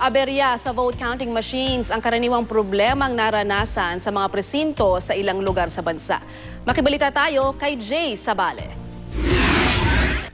Aberya sa vote counting machines ang karaniwang problemang naranasan sa mga presinto sa ilang lugar sa bansa. Makibalita tayo kay Jay Sabale.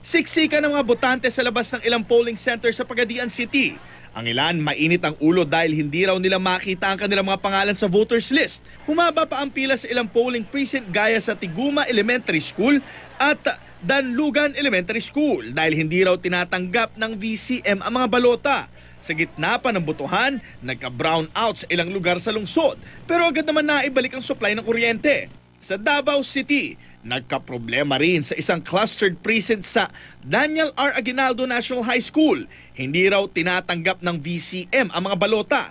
Siksikan ng mga botante sa labas ng ilang polling center sa Pagadian City. Ang ilan, mainit ang ulo dahil hindi raw nila makita ang kanilang mga pangalan sa voters list. Humaba pa ang pila sa ilang polling precinct gaya sa Tiguma Elementary School at Danlugan Elementary School dahil hindi raw tinatanggap ng VCM ang mga balota. Sa gitna pa ng botohan, nagka-brown out sa ilang lugar sa lungsod pero agad naman naibalik ang supply ng kuryente. Sa Davao City, nagka-problema rin sa isang clustered precinct sa Daniel R. Aguinaldo National High School. Hindi raw tinatanggap ng VCM ang mga balota.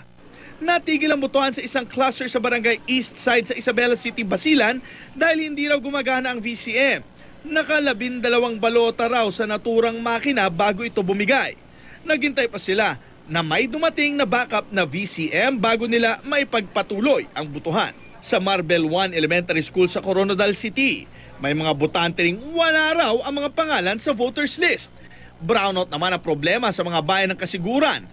Natigil ang botohan sa isang cluster sa barangay East Side sa Isabela City, Basilan dahil hindi raw gumagana ang VCM. Naka-12 balota raw sa naturang makina bago ito bumigay. Naghintay pa sila na may dumating na backup na VCM bago nila maipagpatuloy ang botohan. Sa Marbel 1 Elementary School sa Coronadal City, may mga botante ring wala raw ang mga pangalan sa voters list. Brownout naman ang problema sa mga bayan ng Kasiguran,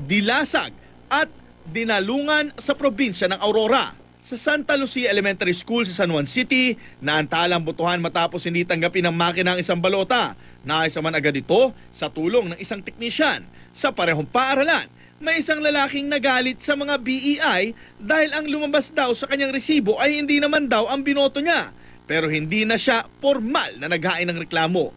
Dilasag at Dinalungan sa probinsya ng Aurora. Sa Santa Lucia Elementary School sa San Juan City, naantala ang botohan matapos hindi tanggapin ng makina ang isang balota. Naayos naman agad ito sa tulong ng isang teknisyan. Sa parehong paaralan, may isang lalaking nagalit sa mga BEI dahil ang lumabas daw sa kanyang resibo ay hindi naman daw ang binoto niya. Pero hindi na siya formal na naghain ng reklamo.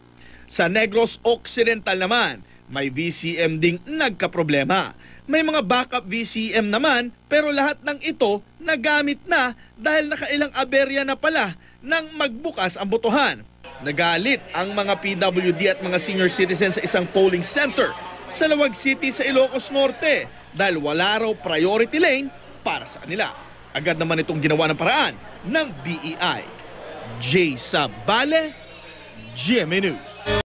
Sa Negros Occidental naman, may VCM ding nagkaproblema. May mga backup VCM naman pero lahat ng ito nagamit na dahil nakailang aberya na pala nang magbukas ang botohan. Nagalit ang mga PWD at mga senior citizens sa isang polling center sa Lawag City sa Ilocos Norte dahil wala raw priority lane para sa kanila. Agad naman itong ginawa ng paraan ng BEI. Jay Sabale, GMA News.